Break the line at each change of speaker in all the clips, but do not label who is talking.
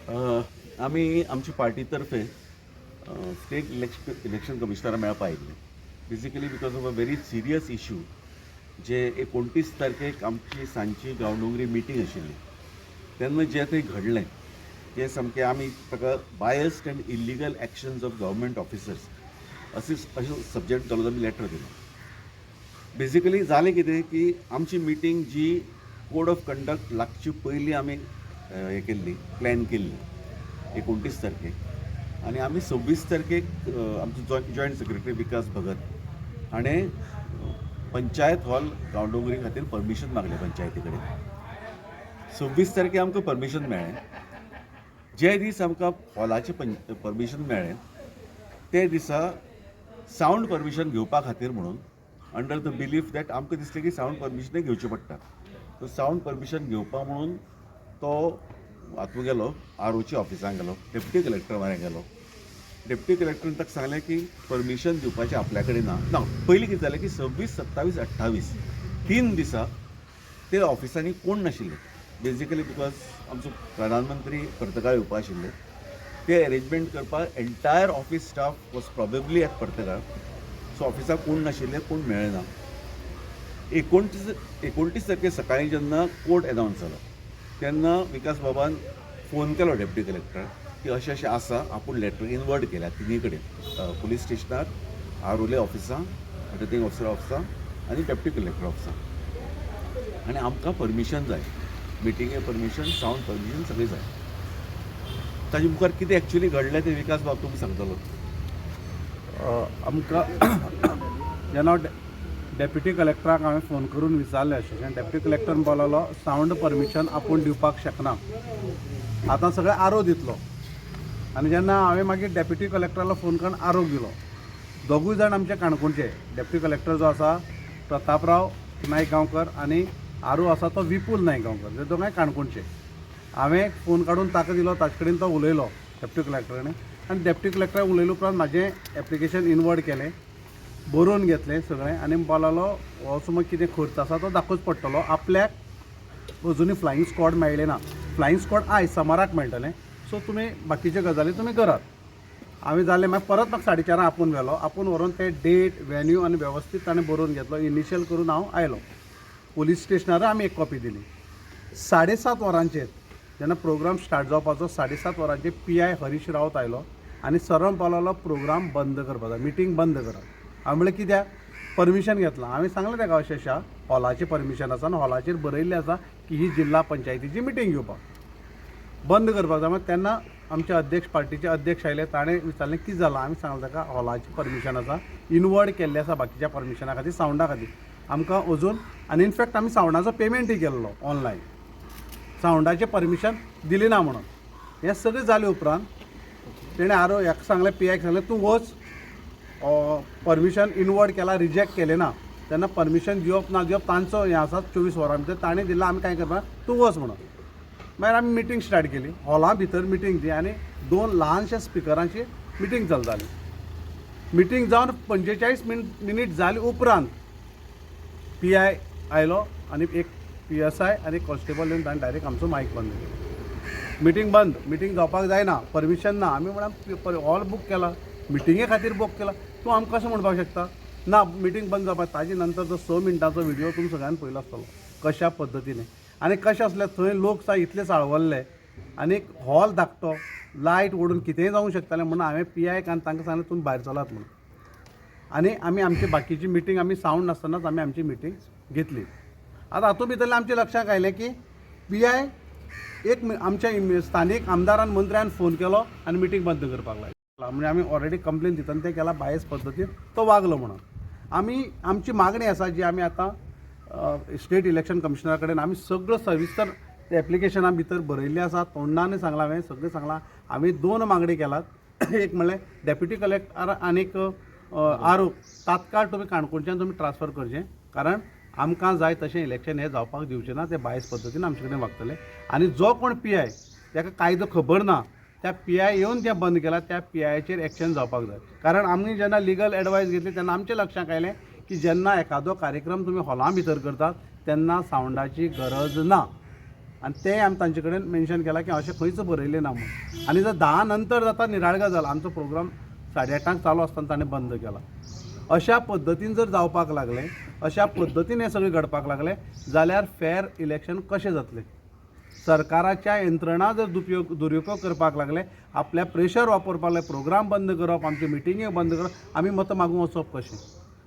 आम्ही आमची पार्टीतर्फे state election कमिशनरा मेळपा आयिल्ले basically because of a very serious issue जे 29 तारखेक आमची सांजची गांवडोंगरी मिटींग आशिल्ली तेन्ना जें थंय घडलें तें सामकें आमी ताका biased and illegal actions of government officers अशें सब्जेक्ट घालून आमी लेटर दिलो. बेसिकली जालें कितें की आमची मिटींग जी कोड ऑफ कंडक्ट लागचे पयलीं आमी हें केल्ली प्लॅन केल्ली 29 तारखेक आनी आमी 26 तारखेक आमचो जॉयंट सेक्रेटरी विकास भगत हाणें पंचायत हॉल गांवडोंगरी खातीर परमिशन मागलें पंचायती कडेन. 26 तारखेक आमकां परमिशन मेळ्ळें. जे दीस आमकां हॉलाचें परमिशन मेळ्ळें ते दिसा सावंड परमिशन घेवपा खातीर म्हणून अंडर द बिलीफ दॅट आमकां दिसलें की सावंड परमिशनूय घेवचें पडटा. तो सावंड परमिशन घेवपा म्हणून तो हातूंत गेलो आरओच्या ऑफिसांत गेलो, डेप्युटी कलेक्टर म्हऱ्यान गेलो. डेप्युटी कलेक्टरान ताका सांगलें की परमिशन दिवपाचें आपल्या कडेन ना. पयलीं कितें जालें की 26, 27, 28 तीन दिसा ते ऑफिसांनी कोण नाशिल्ले. बेजिकली बिकॉज आमचो प्रधानमंत्री पर्तगाळ येवपा आशिल्ले. ते अरेंजमेंट करपाक entire office staff was probably at Partagal. So ऑफिसाक कोण नाशिल्ले, कोण मेळना. 29 तारखेक सकाळीं जेन्ना कोर्ट अनावन्स जालो तेन्ना विकास बाबान फोन केलो डेप्युटी कलेक्टराक की अशें अशें आसा, आपूण लेटर इनवर्ट केल्या तिनी कडेन पुलीस स्टेशनार, आरोले ऑफिसां, रिटर्निंग ऑफिसर ऑफिसां आनी डेप्युटी कलेक्टर ऑफिसां आनी आमकां परमिशन जाय. मिटिंगे परमिशन, सावंड परमिशन सगळें जाय. ताजे मुखार कितें एक्चुली घडलें तें विकास बाब तुमकां सांगतलो.
आमकां जेन्ना डेप्युटी कलेक्टराक हांवें फोन करून विचारलें अशें डेप्युटी कलेक्टरान बोललो सावंड परमिशन आपूण दिवपाक शकना, आतां सगळें आरो दितलो. आनी जेन्ना हांवें मागीर डेप्युटी कलेक्टराक फोन करून आरोग दिलो. दोगूय जाण आमचे काणकोणचे. डेप्युटी कलेक्टर जो आसा प्रतापराव नायक गांवकर आनी आरो आसा तो विपुल नायक गांवकर, हे दोगांय काणकोणचे. हांवें फोन काडून ताका दिलो, ताचे कडेन तो उलयलो डेप्युटी कलेक्टरान आनी डेप्युटी कलेक्टरान उलयले उपरांत म्हाजें एप्लिकेशन इनवर्ट केलें, बरोवन घेतलें सगळें आनी बोलालो हो समज कितें खर्च आसा तो दाखोवच पडटलो. आपल्याक अजुनूय फ्लायींग स्क्वॉड मेळ्ळें ना. फ्लायींग स्क्वॉड आयज समाराक मेळटलें. सो तुमी बाकीच्यो गजाली तुमी करात. हांवें जालें मागीर परत म्हाका 4:30 आपूण व्हेलो. आपूण व्हरून ते डेट वेन्यू आनी वेवस्थीत ताणें बरोवन घेतलो. इनिशियल करून हांव आयलो. पुलीस स्टेशनार आमी एक कॉपी दिली. 7:30 वरांचेर जेन्ना प्रोग्राम स्टार्ट जावपाचो 7:30 वरांचेर PI हरीश रावत आयलो आनी सरळ बोलालो प्रोग्राम बंद करपाचो, मिटींग बंद करप. हांवें म्हणलें कित्याक, परमिशन घेतलां. हांवें सांगलें ताका अशें अशें हॉलाचें परमिशन आसा आनी हॉलाचेर बरयल्लें आसा की ही जिल्ला पंचायतीची मिटींग घेवपाक बंद करपाक जाय. मागीर तेन्ना आमचे अध्यक्ष पार्टीचे अध्यक्ष आयले, ताणें विचारलें कितें जालां. हांवें सांगलें ताका हॉलाची परमिशन आसा, इनवर्ट केल्लें आसा बाकीच्या परमिशना खातीर, सावंडा खातीर आमकां अजून. आनी इनफॅक्ट आमी सावंडाचो पेमेंटूय केल्लो ऑनलायन, सावंडाचें परमिशन दिली ना म्हणून. हें सगळें जालें उपरांत तेणें आरो हेका सांगलें, PIक सांगलें तूं वच, परमिशन इनवर्ट केला, रिजेक्ट केलें ना, तेन्ना परमिशन दिवप ना दिवप तांचो हें आसा 24 वरां भितर. ताणें दिलां, आमी कांय करपा, तूं वच म्हणून. मागीर आमी मिटींग स्टार्ट केली. हॉला भितर मिटींग ती आनी 2 ल्हानशा स्पिकरांची मिटींग चलताली. मिटींग जावन 45 मिनीट जाली उपरांत PI आयलो आनी एक PSI आनी कॉन्स्टेबल येवन ताणें डायरेक्ट आमचो मायक बंद केलो. मिटींग बंद, मिटींग जावपाक जायना, परमिशन ना. आमी म्हळ्यार हॉल बूक केला, मिटींगे खातीर बूक केला, तूं आमकां कशें म्हणपाक शकता ना मिटींग बंद जावपाक. ताजे नंतर जो 6 मिनटांचो व्हिडियो तुमी सगळ्यांनी पळयलो आसतलो कशा पद्दतीन. आनी कशें आसलें थंय लोक इतले साळवल्ले आनी हॉल धाकटो, लायट ओडून कितेंय जावंक शकतालें म्हणून हांवें PIक आनी तांकां सांगलें तुमी भायर चलात म्हणून. आनी आमी आमची बाकीची मिटींग आमी सावंड नासतनाच आमी आमची मिटींग घेतली. आतां हातूंत भितरलें आमचें लक्षांत आयलें की PI एक आमच्या स्थानीक आमदारान मंत्र्यान फोन केलो आनी मिटींग बंद करपाक लायली. म्हणजे आमी ऑलरेडी कंप्लेन दितना तें केला बायस पद्दतीन तो वागलो म्हणून. आमी आमची मागणी आसा जी आमी आतां स्टेट इलेक्शन कमिशनरा कडेन आमी सगळो सविस्तर एप्लिकेशना भितर बरयल्ली आसा. तोंडानूय सांगलां हांवें, सगळें सांगलां. आमी 2 मागणी केल्यात. एक म्हणल्यार डेप्युटी कलेक्टर आनीक आरोप तात्काळ तुमी काणकोणच्यान तुमी ट्रान्सफर करचें, कारण आमकां जाय तशें इलेक्शन हें जावपाक दिवचें ना. ते बायस पद्दतीन आमचे कडेन वागतले. आनी जो कोण PI ताका कायदो खबर ना त्या PI येवन तें बंद केला, त्या PIचेर एक्शन जावपाक जाय. कारण आमी जेन्ना लिगल एडवायस घेतली तेन्ना आमच्या लक्षांत आयलें की जेन्ना एखादो कार्यक्रम तुमी हॉला भितर करतात तेन्ना सावंडाची गरज ना. आनी तें आमी तांचे कडेन मेन्शन केलां की अशें खंयच बरयलें ना म्हणून. आनी जर 10 नंतर जाता निराळगा जाला आमचो प्रोग्राम 8:30 चालू आसतना ताणें बंद केला. अशा पद्दतीन जर जावपाक लागलें, अशा पद्दतीन हें सगळें घडपाक लागलें जाल्यार फेर इलेक्शन कशें जातलें? सरकाराच्या यंत्रणा जर दुरुपयोग करपाक लागले, आपल्या प्रेशर वापरपाक लागले, प्रोग्राम बंद करप, आमचे मिटिंगे बंद करप, आमी मतां मागूंक वचप कशें?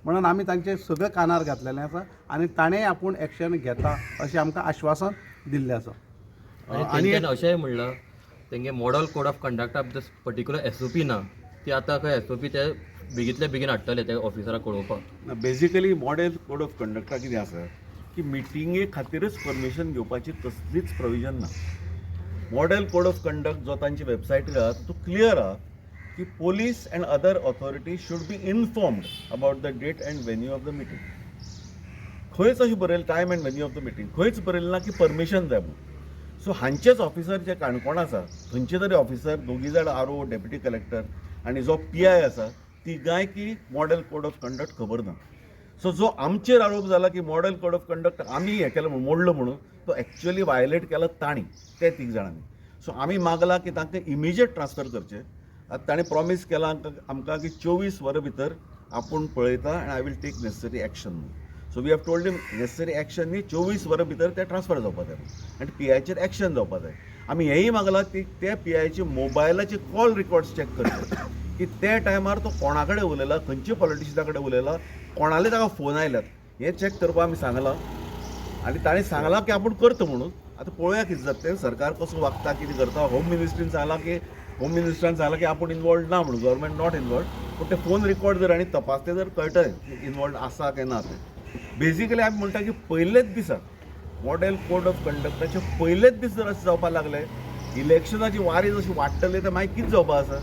म्हणून आमी तांचे सगळें कानार घातलेलें आसा आनी ताणें आपूण एक्शन घेता अशें आमकां आश्वासन दिल्लें आसा.
आनी अशेंय म्हणलां तेंगे model code of conduct of this particular SOP ना ती आतां खंय SOP ते बेगींतल्या बेगीन हाडटले ते ऑफिसराक कळोवपाक.
बेजिकली मॉडेल कोड ऑफ कंडक्टा कितें आसा की मिटिंगे खातीरच परमिशन घेवपाची कसलीच प्रोविजन ना. मॉडेल कोड ऑफ कंडक्ट जो तांची वेबसायटीर आहा तो क्लियर आहा की police and other authorities should be informed about the date and venue of the meeting. खंयच अशें बरयलें time and venue of the meeting, खंयच बरयलें ना की परमिशन जाय म्हणून. सो हांचेच ऑफिसर जे काणकोण आसा थंयचे तरी ऑफिसर दोगी जाण RO डेप्युटी कलेक्टर आनी जो PI आसा तिगांय की मॉडेल कोड ऑफ कंडक्ट खबर ना. सो जो आमचेर आरोप जाला की मॉडेल कोड ऑफ कंडक्ट आमी हें केलं म्हणून मोडलो म्हणून तो एक्च्युअली वायलेट केला ताणी ते 3 जाणांनी. सो आमी मागला की तांकां इमिजिएट ट्रान्सफर करचे. आतां ताणें प्रॉमीस केला आमकां की 24 वरां भितर आपूण पळयता आनी I will take necessary action. So we have told him necessary action न्ही 24 वरां भितर ते ट्रान्सफर जावपा जाय आनी PIचेर एक्शन जावपा जाय. आमी हेंय मागला की त्या PIचे मोबायलाचे कॉल रिकॉर्ड्स चॅक करचे की त्या टायमार तो कोणा कडेन उलयला, खंयच्या पॉलिटिशियना कडेन उलयला, कोणाले ताका फोन आयल्यात हें चॅक करपाक आमी सांगलां. आनी ताणें सांगलां की आपूण करता म्हणून. आतां पळोवया कितें जाता तें, सरकार कसो वागता कितें करता. होम मिनिस्ट्रीन सांगलां की आपूण इनवॉल्ड ना म्हणून, गव्हर्मेंट नॉट इनवॉल्ड. पूण ते फोन रिकॉर्ड जर आनी तपासते जर कळटलें इनवॉल्ड आसा काय ना तें. बेजिकली आमी म्हणटा की पयलेच दिसा मॉडेल कोड ऑफ कंडक्टाचे पयलेच दीस जर अशें जावपाक लागलें, इलेक्शनाची वारी जशी वाडटली तर मागीर कितें जावपाक आसा.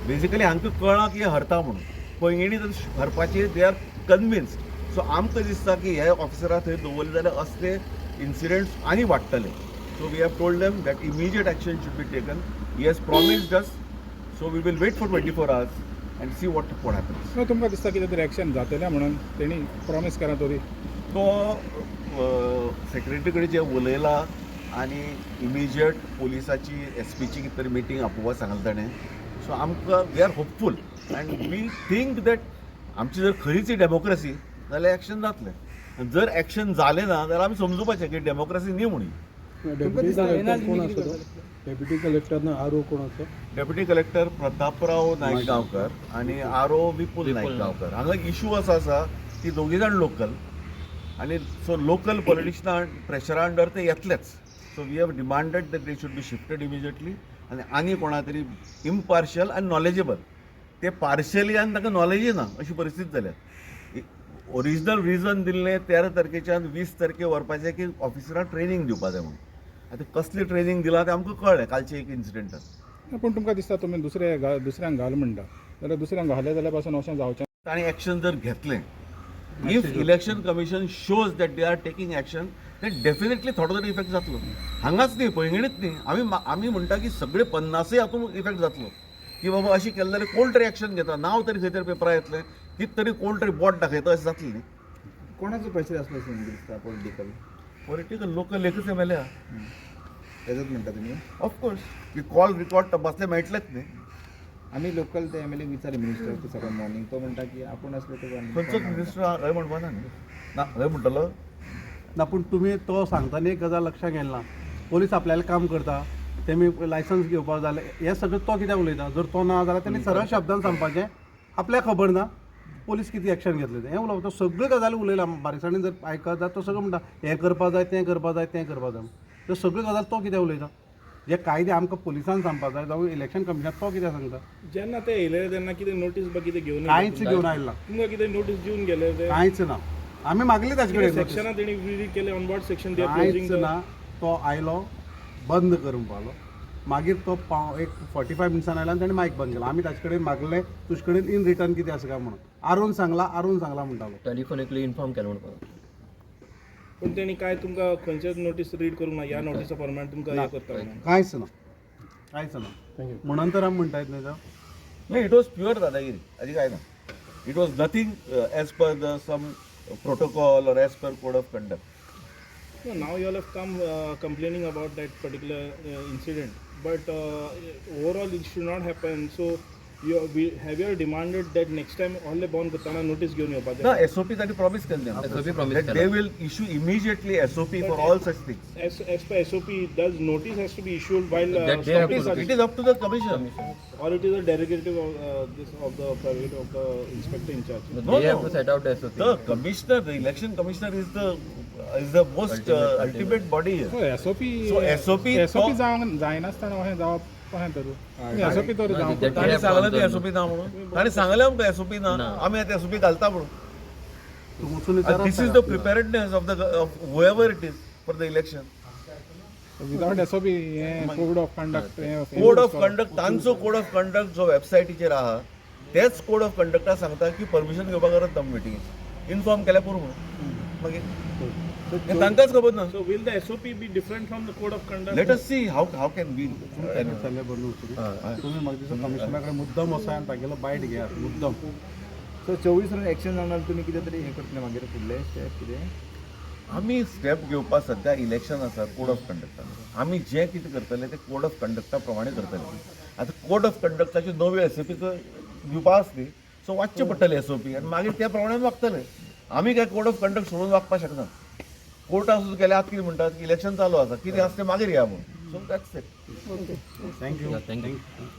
बेजिकली हांकां कळना की हरता म्हणून, पैंगिणी जर हरपाची दे आर कन्विन्स्ड. सो आमकां दिसता की हे ऑफिसरां थंय दवरले जाल्यार असले इन्सिडेंट्स आनी वाडटले. So we have told them that immediate action should be taken. He has promised us. So we will wait for 24 hours and see what happens.
तुमकां दिसता कितें तरी एक्शन जातलें म्हणून तेणी प्रॉमीस केला तरी
तो सेक्रेटरी कडेन जे उलयला आनी इमिजिएट पोलिसाची SPची कितें तरी मिटींग आपोवपाक सांगलें ताणें. सो आमकां we are hopeful and we think that आमची जर खरीच ही डेमोक्रेसी जाल्यार एक्शन जातलें. जर एक्शन जालें ना जाल्यार आमी समजुपाचें की डेमोक्रेसी न्ही म्हणून.
डेप्युटी कलेक्टर RO कोण आसा?
डेप्युटी कलेक्टर प्रतापराव नायकगांवकर आनी RO विपुल नायकगांवकर. हांगा इशू असो आसा की दोगी जाण लोकल आनी सो लोकल पॉलिटिशना प्रेशरा अंडर ते येतलेच. So we have demanded that they should be shifted immediately आनी कोणा तरी इम्पार्शियल आनी नॉलेजेबल. ते पार्शियली आनी ताका नॉलेजय ना अशी परिस्थिती जाल्या. ओरिजिनल रिजन दिल्लें 13 तारखेच्यान 20 तारखे व्हरपाचें की ऑफिसरांक ट्रेनींग दिवपा जाय म्हणून. आतां कसली ट्रेनींग दिला तें आमकां कळ्ळें कालचे एक इन्सिडेंटान.
पूण तुमकां दिसता तुमी दुसऱ्यांक घाल म्हणटा जाल्यार दुसऱ्यांक घाले जाल्यार पासून अशें जावचें.
ताणें एक्शन जर घेतलें, if election commission shows that they are taking action then definitely थोडो तरी इफेक्ट जातलो. हांगाच न्ही पैंगीणीच न्ही, आमी म्हणटा की सगळे 50 हातूंत इफेक्ट जातलो की बाबा अशें केलें जाल्यार कोण तरी एक्शन घेता, नांव तरी खंय तरी पेपरार येतलें, कितें तरी कोण तरी बोट दाखयता अशें जातलें न्ही.
कोणाचो प्रेशर आसलो अशें दिसता
पॉलिटिकल लोकल एकच MLA
तेजोच म्हणटा तुमी?
ऑफकोर्स की कॉल रिकॉर्ड तपासले मेळटलेच न्ही.
आमी लोकल ते MLA विचारले मिनिस्टर ते सगळं मॉर्निंग, तो म्हणटा की आपूण असलो
खंयचोच मिनिस्टर हय म्हणपा ना न्ही. ना हय म्हणटलो
ना. पूण तुमी तो सांगतना एक गजाल लक्षात घेयना, पोलीस आपल्याला काम करता, तेमी लायसन्स घेवपाक जाले, हें सगळें तो कित्याक उलयता? जर तो ना जाल्यार तेणी सरळ शब्दान सांगपाचें आपल्याक खबर ना पोलीस कितें एक्शन घेतलें तें. हें उलोवप तो सगळ्यो गजाली उलयला बारीकसाणेन जर आयकत जाल्यार तो सगळें म्हणटा हें करपा जाय, तें करपा जाय, तें करपा जाय. त्यो सगळ्यो गजाल तो कित्याक उलयता? जे कायदे आमकां पुलिसान सांगपाक जाय जावं इलेक्शन कमिशनाक तो कित्याक सांगता?
जेन्ना ते येयले तेन्ना कितें नोटीस बा कितें घेवन
कांयच घेवन आयला,
तुमकां कितें नोटीस दिवन गेले ते
कांयच ना. आमी मागली ताचे कडेन
सेक्शना तेणी विजीट केले ऑनबोर्ड सेक्शन
कांयच ना. तो आयलो बंद करून पावलो. मागीर तो 45 मिनिट्सान आयला आनी ताणें मायक बंद केला. आमी ताचे कडेन मागलें तुजे कडेन इन रिटर्न कितें आसा काय म्हणून. आरून सांगला म्हणटालो.
टेलिफोनिकली इन्फॉर्म केलें म्हणून.
पूण तेणी काय तुमकां खंयचेच नोटीस रीड करूंक ना, ह्या नोटीसा प्रमाणे तुमकां हे करता
कांयच ना. म्हणून तर आमी म्हणटात न्ही तो.
नाही, इट वॉज प्युअर दादागिरी, हाजी काय ना. It was nothing as per the same protocol or as per code of conduct.
No, now you all have come complaining about that particular incident, but overall it should not happen. So have you demanded that next time all the born katana notice घेऊन येऊ
ना SOP साठी promise केले
SOP promise
that
केलं.
they will issue immediately SOP for all such things.
as per SOP, does notice has to be issued while
That they have to
stopping
It is up to the commission.
or it is a derogative of of the prerogative of the inspector in charge.
No,
They have
no.
to set out the SOP.
The commissioner, the election commissioner is the most ultimate body here.
SOP
So SOP
SOP जायनासतना अशें जावप कशें तर SOP तर
That
जावप
they
ताणी
have
सांगलें
to
ते
answer.
SOP ना म्हणून ताणी सांगलें आमकां SOP ना
ना.
आमी आतां SOP घालता म्हणून
तूं वचून विचारप
this is the preparedness of whoever it is for the election.
Without SOP हें code of conduct
code of conduct तांचो कोड ऑफ कंडक्ट जो वेबसायटीचेर आहा तेच कोड ऑफ कंडक्टा सांगता की परमिशन घेवपाक गरज ना मिटिंगेची इन्फॉर्म केल्या पुरो म्हणून मागीर हें तांकांच खबर ना
So will the SOP be different from the code of conduct?
Let us see how can we
जाले बरोबर तुम्ही म्हाका दिसता कमिशनराकडे मुद्दम वचा आनी तागेलो बायट घेयात मुद्दम
सो 24 वरून एक्शन जावनार तुमी कितें तरी हें करतले मागीर फुडले स्टेप कितें
आमी स्टेप घेवपाक सद्या इलेक्शन आसा कोड ऑफ कंडक्टान आमी जे कितें करतले ते कोड ऑफ कंडक्टा प्रमाणे करतले आतां कोड ऑफ कंडक्टाची नवी SOP दिवपा आसली सो वाचचे पडटले SOP आनी मागीर त्या प्रमाणे वागतले आमी काय कोड ऑफ कंडक्ट सोडून वागपाक शकना कोर्टान सुद्दां केल्या आतां कितें म्हणटात की इलेक्शन चालू आसा कितें आसा तें मागीर या म्हणून so that's it
thank you
Yeah, thank you.